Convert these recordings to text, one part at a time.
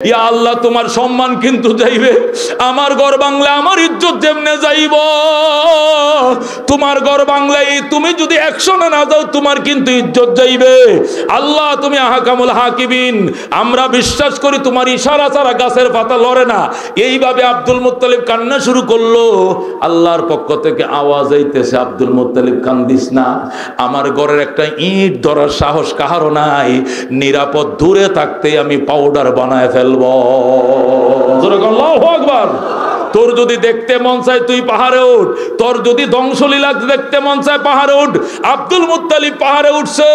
ইয়া আল্লাহ তোমার সম্মান কিন্তু যাইবে, আমার ঘর বাংলা আমার ইজ্জত যেমনে যাইব। তোমার ঘর বাংলায় তুমি যদি অ্যাকশনে না যাও তোমার কিন্তু ইজ্জত যাইবে। আল্লাহ তুমি আহকামুল হাকিমিন, আমরা বিশ্বাস করি তোমার ইশারা ছাড়া গাছের পাতা লড়ে না। এইভাবে আব্দুল মুত্তালিব কান্না শুরু করলো। আল্লাহর পক্ষ থেকে আওয়াজ আইতেছে, আব্দুল মুত্তালিব কান্দিস না, আমার ঘরের একটা ইট ধরার সাহস কাহারও নাই, নিরাপদ দূরে থাকতে আমি পাউডার বানায় ফেলবো। আল্লাহু আকবার। তোর যদি দেখতে মন চায় তুই পাহাড়ে উঠ, তোর যদি ধ্বংসলীলা দেখতে মন চায় পাহাড়ে উঠ। আব্দুল মুত্তালিব পাহাড়ে উঠছে,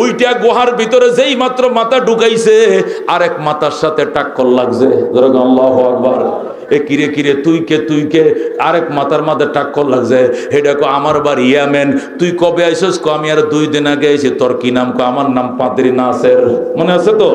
উইটা গুহার ভিতরে যেই মাত্র মাথা ঢুকাইছে আরেক মাথার সাথে টাক্কর লাগছে। আল্লাহু আকবার। এ কিরে কিরে তুই কে আরেক মাথার মাঝে টাক্কর লাগছে। এটা কো আমার বাড়ি ইয়ামেন, তুই কবে আইসস? কো আমি আর 2 দিন আগে আইছি। তোর কি নাম? কো আমার নাম পাদ্রী নাসের। মনে আছে তো?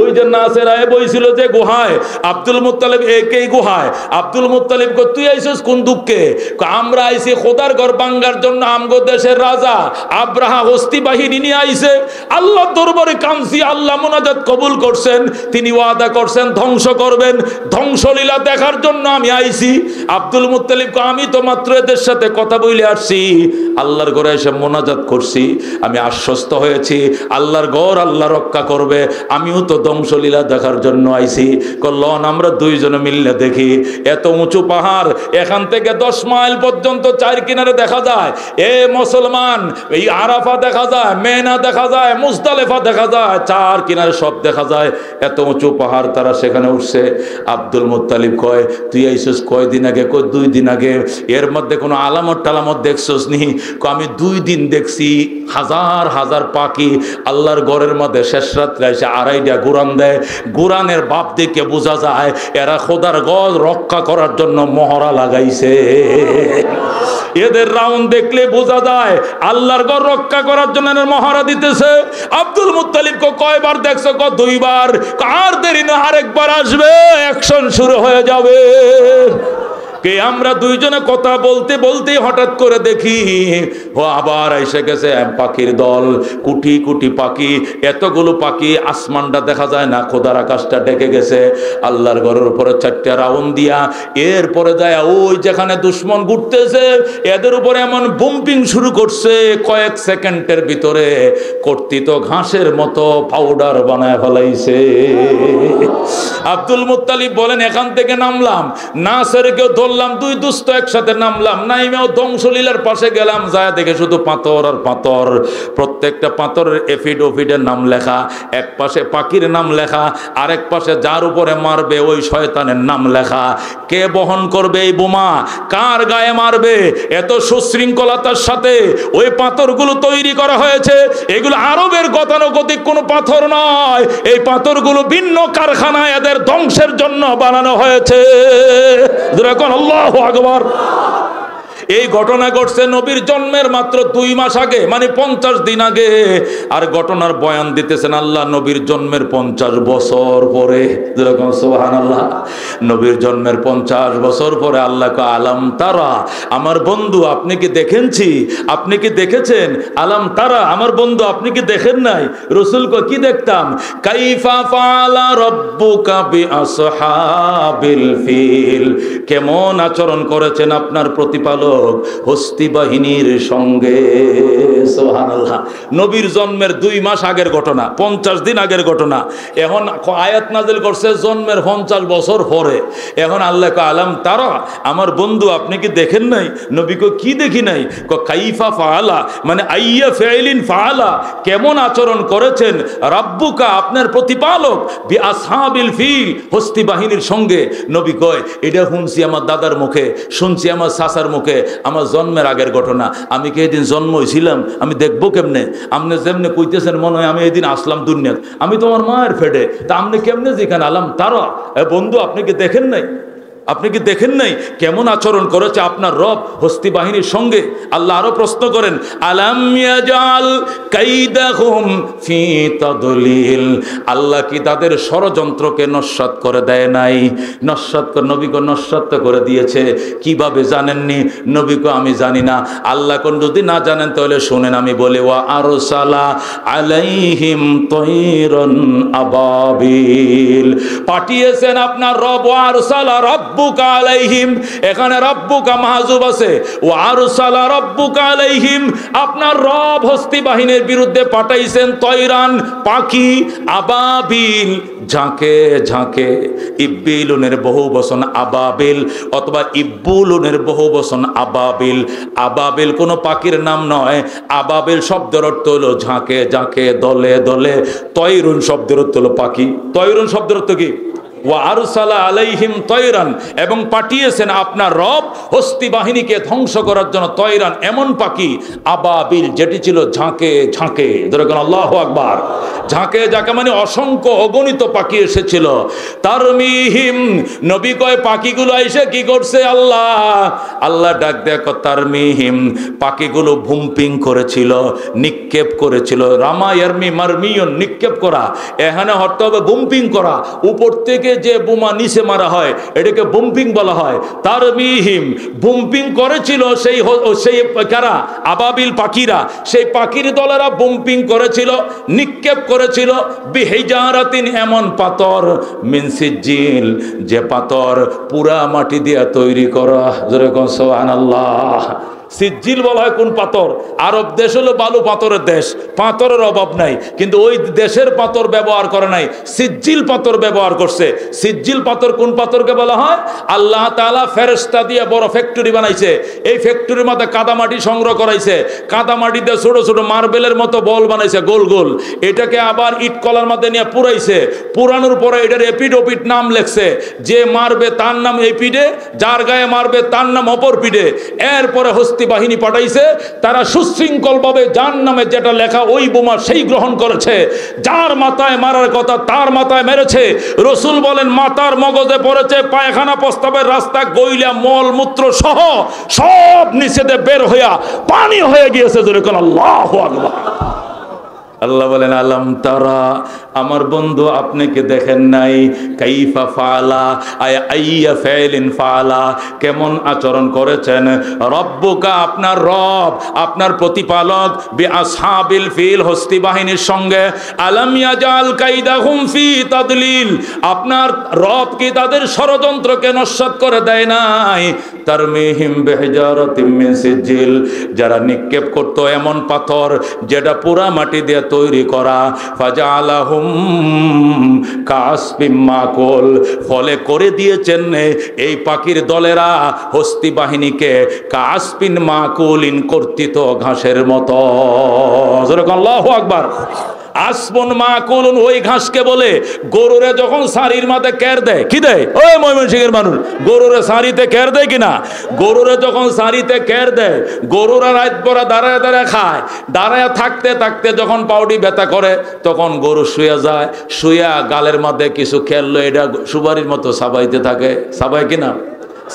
ওই যে নাসের আয় বইছিল যে গুহায়, আব্দুল মুত্তালিব একই গুহায়। আব্দুল মুত্তালিব কো তুই আইসস কোন দুঃখে? কো আমরা আইছি খোদার ঘর ভাঙ্গার জন্য। আমগো দেশের রাজা আব্রাহা হস্তি বাহিনী নিয়ে আইছে। আল্লাহ দরবারে কামছি, আল্লাহ মুনাজাত কবুল করছেন, তিনি ওয়াদা করছেন ধ্বংস করবেন, ধ্বংসলীলা দেখার জন্য আমি আইছি। আব্দুল মুত্তালিব আমি তো মাত্র এদের সাথে কথা বলে আসছি, আল্লাহর ঘরে এসে মোনাজাত করছি, আমি আশ্বস্ত হয়েছি আল্লাহর ঘর আল্লাহ রক্ষা করবে, আমিও তো ধ্বংসলীলা দেখার জন্য আইছি। কল্লন আমরা 2 জনে মিললে দেখি। এত উঁচু পাহাড়, এখান থেকে 10 মাইল পর্যন্ত 4 কিনারে দেখা যায়। এ মুসলমান, এই আরাফা দেখা যায়, মেনা দেখা যায়, মুজদালিফা দেখা যায়, 4 কিনারে সব দেখা যায়। এত উঁচু পাহাড় তারা সেখানে উঠছে। আব্দুল মুত্তালিব কয় তুই আইসস কয়দিন আগে? কই 2 দিন আগে। এর মধ্যে কোনো আলামত টালামত দেখছস নি? আমি 2 দিন দেখছি হাজার হাজার পাখি আল্লাহর ঘরের মধ্যে শেষ রাত্রে এসে আড়াইটা গুরান দেয়। গুরানের বাপ দেখে বোঝা যায় এরা খোদার ঘর রক্ষা করার জন্য মহড়া লাগাইছে। এদের রাউন্ড দেখলে বোঝা যায় আল্লাহর ঘর রক্ষা করার জন্য মহড়া দিতেছে। আব্দুল মুত্তালিব কয়বার দেখছো? 2 বার। আর দেরি না, আরেকবার আসবে, অ্যাকশন শুরু হয়ে যাবে। কে আমরা 2 জনে কথা বলতে বলতে হঠাৎ করে দেখি ও আবার এসে গেছে পাখির দল, কোটি কোটি পাখি। এতগুলো পাখি, আসমানটা দেখা যায় না, খোদার আকাশটা ঢেকে গেছে। আল্লাহর ঘরের উপরে 4টা রাউন্ড দিয়া এরপরে যায় ওই যেখানে দুশ্মন ঘুরতেছে এদের উপরে এমন বুম্পিং শুরু করছে, কয়েক সেকেন্ডের ভিতরে কর্তিত ঘাসের মতো পাউডার বানায় ফেলাইছে। আব্দুল মুত্তালিব বলেন এখান থেকে নামলাম, নাসেরকেও ধরলাম, 2 দুস্থ একসাথে নামলাম, নাইমেও ধ্বংসলীলার পাশে গেলাম, যায় দেখে শুধু পাথর আর পাথর। প্রত্যেকটা পাথরের এফিড ওফিডের নাম লেখা, এক পাশে পাখির নাম লেখা, আরেক পাশে যার উপরে মারবে ওই শয়তানের নাম লেখা। কে বহন করবে এই বোমা, কার গায়ে মারবে, এত সুশৃঙ্খলতার সাথে ওই পাথরগুলো তৈরি করা হয়েছে। এগুলো আরবের গতানুগতিক কোনো পাথর নয়, এই পাথরগুলো ভিন্ন কারখানায় এদের ধ্বংসের জন্য বানানো হয়েছে। আল্লাহু আকবার। এই ঘটনা ঘটছে নবীর জন্মের মাত্র 2 মাস আগে, মানে 50 দিন আগে। আর ঘটনার বয়ান দিতেছেন আল্লাহ নবীর জন্মের 50 বছর পরে। যেরকম সুবহানাল্লাহ, নবীর জন্মের 50 বছর পরে আল্লাহ কো আলাম তারা, আমার বন্ধু আপনি কি দেখেনছি, আপনি কি দেখেছেন? আলাম তারা, আমার বন্ধু আপনি কি দেখেন নাই? রাসূল কো কি দেখতাম? কাইফা ফাআলা রাব্বুকা বিআসহাবিল ফিল, কেমন আচরণ করেছেন আপনার প্রতিপালক হস্তি বাহিনীর সঙ্গে। সুবহানাল্লাহ। নবীর জন্মের 2 মাস আগের ঘটনা, 50 দিন আগের ঘটনা। এখন আয়াত নাযিল করছে জন্মের 50 বছর পরে। এখন আল্লাহ কো আলাম তারা, আমার বন্ধু আপনি কি দেখেন নাই? নবী কো কি দেখি নাই? কো কাইফা ফাআলা, মানে আইয়া ফাইলিন ফাআলা, কেমন আচরণ করেছেন রাব্বুকা আপনার প্রতিপালক বিআসহাবিল ফিল, হস্তি বাহিনীর সঙ্গে। নবী কয় এটা শুনছি আমার দাদার মুখে, শুনছি আমার চাচার মুখে, আমার জন্মের আগের ঘটনা। আমি কি এদিন জন্ম হয়েছিলাম? আমি দেখবো কেমনে? আপনি যেমনি কইতেছেন মনে হয় আমি এদিন আসলাম দুনিয়াত, আমি তোমার মায়ের ফেটে, তা আপনি কেমনে যেখানে আলাম তারা, বন্ধু আপনি কি দেখেন নাই? আপনি কি দেখেন নাই কেমন আচরণ করেছে আপনার রব হস্তি বাহিনীর সঙ্গে? আল্লাহ আরো প্রশ্ন করেন, আলাম ইয়াজাল কাইদাহুম ফি তাদলিল, আল্লাহ কি তাদের ষড়যন্ত্রকে নস্যাৎ করে দেয় নাই? নস্যাৎ করে, নবীকে নস্যাৎ করে দিয়েছে। কিভাবে জানেননি? নবীকে আমি জানি না। আল্লাহ কোন যদি না জানেন তাহলে শুনেন, আমি বলি, ওয়া আরসালা আলাইহিম তায়রান আবাবিল, পাঠিয়েছেন আপনার রব। ওয়া আরসালা রাব্বুকা আলাইহিম, এখানে রাব্বুকা মাহজুব আছে। ওয়া আরসালা রাব্বুকা আলাইহিম, আপনার রব হস্তি বাহিনীর বিরুদ্ধে পাঠাইছেন তয়রান, পাখি, আবাবিল, ঝাঁকে ঝাঁকে। ইব্বিলুনের বহু বচন আবাবিল অথবা ইব্বুলুনের বহু বচন আবাবিল। আবাবিল কোনো পাখির নাম নয়। আবাবিল শব্দের অর্থ হলো ঝাঁকে ঝাঁকে, দলে দলে। তয়রুন শব্দের অর্থ হলো পাখি। তয়রুন শব্দের অর্থ কি? ওয়া আরসালা আলাইহিম তয়রান, এবং পাঠিয়েছেন আপনার রব হস্তি বাহিনীকে ধ্বংস করার জন্য তয়রান, এমন পাখি, আবাবিল, যেটি ছিল ঝাঁকে ঝাঁকে। ধরে আল্লাহু আকবার। ঝাঁকে ঝাঁকে মানে অসংখ্য অগণিত পাখি এসেছিল। তারমিহিম, নবী কয় পাখিগুলো এসে কি করছে? আল্লাহ ডাক দেখো, তারমিহিম, পাখিগুলো ভুম্পিং করেছিল, নিক্ষেপ করেছিল। রামা ইয়ারমি মারমিয়ন, নিক্ষেপ করা, এখানে হতে হবে বুম্পিং করা। উপর থেকে যে বোমা নিচে মারা হয় এটাকে বুম্পিং বলা হয়। তারমিহিম, বুম্পিং করেছিল সেই কারা? আবাবিল, পাখিরা। সেই পাখির দলেরা বুম্পিং করেছিল, নিক্ষেপ করেছিল। বিহিজারাতিন, এমন পাথর, মিন সিজ্জিল, যে পাথর পুরা মাটি দিয়ে তৈরি করা। যেরকম সুবহানাল্লাহ। সিজ্জিল বলা হয় কোন পাথর? আরব দেশ হলো বালু পাথরের দেশ, পাথরের অভাব নাই, কিন্তু ওই দেশের পাথর ব্যবহার করে নাই, সিজ্জিল পাথর ব্যবহার করছে। সিজ্জিল পাথর কোন পাথরকে বলা হয়? আল্লাহ তাআলা ফেরেশতা দিয়ে বড় ফ্যাক্টরি বানাইছে। এই ফ্যাক্টরির মধ্যে কাদামাটি সংগ্রহ করাইছে, কাদামাটিতে ছোট ছোট মার্বেলের মতো বল বানাইছে গোল গোল। এটাকে আবার ইট কলার মধ্যে নিয়ে পুরাইছে। পুরানোর পরে এটার এপিড ওপিড নাম লেখছে। যে মারবে তার নাম এপিডে, যার গায়ে মারবে তার নাম অপর পিডে। এরপরে বাহিনী পাঠাইছে, তারা সুশৃঙ্খল ভাবে যার নামে যেটা লেখা ওই বোমা সেই গ্রহণ করেছে। যার মাথায় মারার কথা তার মাথায় মেরেছে। রসুল বলেন, মাথার মগজে পড়েছে, পায়খানা প্রস্তাবের রাস্তা গইলা মল মূত্র সহ সব নিচেতে বের হইয়া পানি হয়ে গিয়েছে। যেরকম আল্লাহু আকবার। আল্লাহ বলেন, আলম তারা, আমার বন্ধু আপনি কি দেখেন নাই? কাইফা ফাআলা, আইয়া ফাইলিন ফাআলা, কেমন আচরণ করেছেন রব্বুকা, আপনার রব, আপনার প্রতিপালক, বিআসহাবিল ফিল, হস্তি বাহিনীর সঙ্গে। আলাম ইয়াজাল কাইদাহুম ফি তাদলিল, আপনার রব কি তাদের ষড়যন্ত্রকে নস্যাৎ করে দেয় নাই? তারমিহিম বিহিজারাতিম মিন সিজ্জিল, যারা নিক্ষেপ করত এমন পাথর যেটা পুরা মাটি দিয়ে তৈরি করা। ফাজালাহুম কাসবিম মাকুল, ফলে করে দিয়েছেন এই পাখির দলেরা হস্তি বাহিনীকে কাসবিন মাকুলিন, কর্তিত ঘাসের মতো। আল্লাহু আকবার। আসবন মাকুলুন, ওই ঘাসকে বলে গরুরে যখন সারির মাথায় কের দেয়, কি দেয়? ওই ময়মনসিংহের মানুষ গরুরে সারিতে কের দেয় কিনা? গরুরে যখন সারিতে কের দেয়, গরুরা রাত ভরা দাঁড়ায় দাঁড়ায় খায়। দাঁড়ায় থাকতে থাকতে যখন পাউডি ব্যথা করে তখন গরু শুয়ে যায়। শুয়া গালের মধ্যে কিছু খেললো, এটা সুপারির মতো সাবাইতে থাকে। সাবাই কিনা?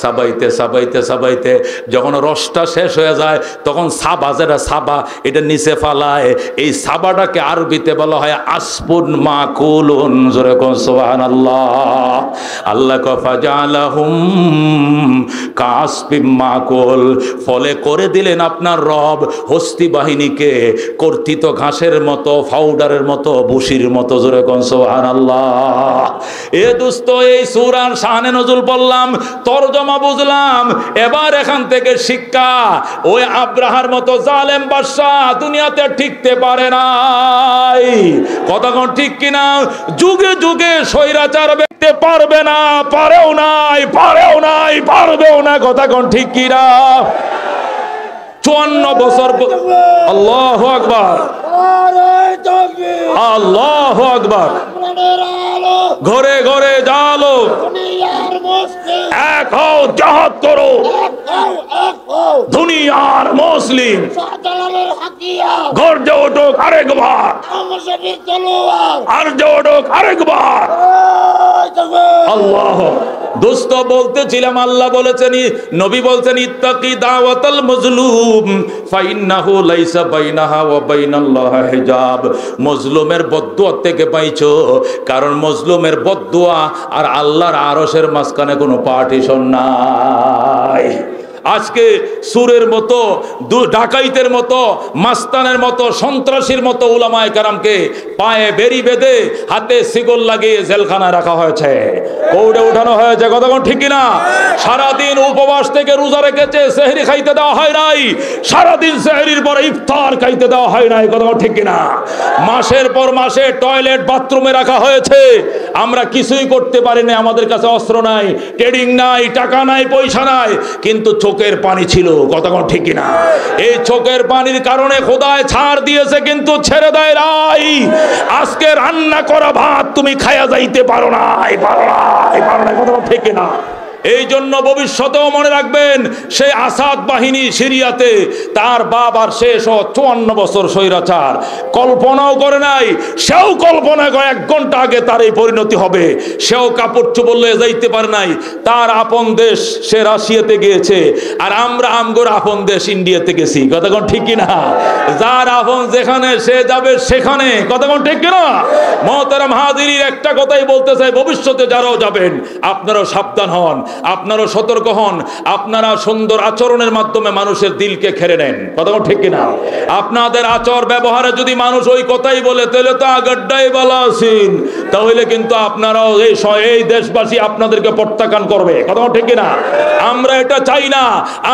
সাবাইতে সাবাইতে সাবাইতে যখন রসটা শেষ হয়ে যায় তখন সাবা, যেটা সাবা, এটা নিচে ফালায়। এই সাবাটাকে আরবিতে বলা হয় আসবুন মাকুলুন। জোরে কোন সুবহানাল্লাহ। আল্লাহ ফাজালাহুম কাসবিম মাকুল, ফলে করে দিলেন আপনার রব হস্তি বাহিনীকে কর্তিত ঘাসের মতো, পাউডারের মতো, বসির মতো। জোরে কোন সুবহানাল্লাহ। এ দোস্ত, এই সূরার শানে নজুল বললাম, তরজমা বুঝলাম। এবার এখান থেকে শিক্ষা, ওই আব্রাহার মতো জালেম বাদশা দুনিয়াতে টিকতে পারে নাই। কথা কোন ঠিক কিনা? যুগে যুগে স্বৈরাচার দেখতে পারবে না, পারেও নাই, পারেও নাই, পারবেও না। কথা কোন ঠিক কিনা? 54 বছর। আল্লাহু আকবার, আল্লাহু আকবার। ঘরে ঘরে জালো, এক হও, জিহাদ করো, দুনিয়ার মুসলিম গর্জে উঠুক আরেকবার, আর যে উঠুক আরেকবার। আল্লাহ দোস্ত বলতেছিলাম, আল্লাহ বলেছেন, নবী বলছেন, ইত্তাকি দাওয়াতাল মাজলুম ফাইন্নাহু লাইসা বাইনাহা ওয়া বাইনাল্লাহি হিজাব। মজলুমের বদদুয়া থেকে পাইছো, কারণ মজলুমের বদদুয়া আর আল্লাহর আরশের মাঝখানে কোনো পার্টিশন নাই। আজকে সুরের মতো, ডাকাইতের মতো, মাস্তানের মতো, সন্ত্রাসীর মতো উলামায়ে কেরামকে পায়ে বেরি বেঁধে হাতে শিকল লাগিয়ে জেলখানায় রাখা হয়েছে, কৌড়ে উঠানো হয়েছে। কতক্ষণ ঠিক কিনা? সারাদিন উপবাস থেকে রোজা রেখেছে, সেহরি খাইতে দেওয়া হয় নাই। সারাদিন সেহরির পরে ইফতার খাইতে দেওয়া হয় নাই। কতক্ষণ ঠিক কিনা? মাসের পর মাসে টয়লেট বাথরুমে রাখা হয়েছে। আমরা কিছুই করতে পারি না, আমাদের কাছে অস্ত্র নাই, ট্রেডিং নাই, টাকা নাই, পয়সা নাই, কিন্তু চোখের পানি ছিল। কতক্ষণ ঠিক কিনা? এই চোখের পানির কারণে খোদায় ছাড় দিয়েছে, কিন্তু ছেড়ে দেয় নাই। আজকে রান্না করা ভাত তুমি খায়া যাইতে পারো না, পারো না। কতক্ষণ ঠিক কিনা? এই জন্য ভবিষ্যতেও মনে রাখবেন, সেই আসাদ বাহিনী সিরিয়াতে তার বাবার শেষ 54 বছর স্বৈরাচার, কল্পনাও করে নাই। সেও কল্পনা করে 1 ঘন্টা আগে তার এই পরিণতি হবে। সেও কাপড় চোপড় লয়ে যাইতে পারে নাই। তার আপন দেশ সে রাশিয়াতে গিয়েছে, আর আমরা আমগোর আপন দেশ ইন্ডিয়াতে গেছি। কতক্ষণ ঠিক কিনা? যার আপন যেখানে সে যাবে সেখানে। কতক্ষণ ঠিক কিনা? মহতারাম হাজিরিন, একটা কথাই বলতে চাই, ভবিষ্যতে যারাও যাবেন আপনারাও সাবধান হন, আপনারাও সতর্ক হন। আপনারা সুন্দর আচরণের মাধ্যমে মানুষের দিলকে খেড়ে নেন। কতক্ষণ ঠিক কিনা? আপনাদের আচর ব্যবহারে যদি মানুষ ওই কথাই বলে, তাহলে তো আগড্ডাই বালা আছেন, তাহলে কিন্তু আপনারাও এই দেশবাসী আপনাদেরকে প্রত্যাখ্যান করবে। কতক্ষণ ঠিক কিনা? আমরা এটা চাই না।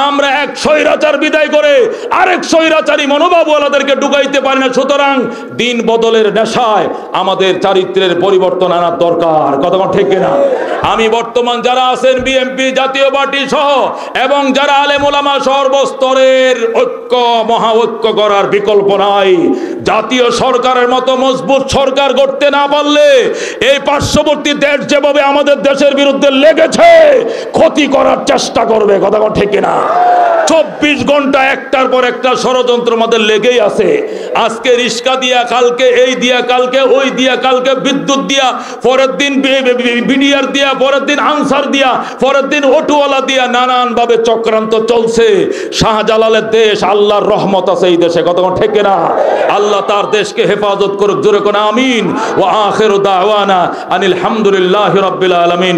আমরা এক স্বৈরাচার বিদায় করে আরেক স্বৈরাচারী মনোভাবওয়ালাদেরকে ঢুকাইতে পারি না। সুতরাং দিন বদলের নেশায় আমাদের চারিত্রের পরিবর্তন আনার দরকার। কতক্ষণ ঠিক কিনা? আমি বর্তমান যারা আছেন বিএনপি, জাতীয় পার্টি সহ, এবং যারা আলেম ওলামা সর্বস্তরের ঐক্য, মহা ঐক্য করার বিকল্প নাই। জাতীয় সরকারের মতো মজবুত সরকার গড়তে না পারলে এই পার্শ্ববর্তী দেশ যেভাবে আমাদের দেশের বিরুদ্ধে লেগেছে, ক্ষতি করার চেষ্টা করবে। কথা ঠিক কিনা? 24 ঘন্টা একটার পর একটা ষড়যন্ত্র আমাদের লেগেই আছে। আজকে রিস্কা দিয়া, কালকে এই দিয়া, কালকে ওই দিয়া, কালকে বিদ্যুৎ দিয়া, পরের দিন বিডিআর দিয়া, পরের দিন আনসার দিয়া, পরের দিন অটোওয়ালা দিয়া, নানান ভাবে চক্রান্ত চলছে। শাহজালালের দেশ, আল্লাহর রহমত আছে এই দেশে। কতক্ষণ ঠিক না? আল্লাহ তার দেশকে হেফাজত করুক। জোরে কোন আমিন। ওয়া আখিরু দাওয়ানা আনিল হামদুলিল্লাহি রাব্বিল আলামিন।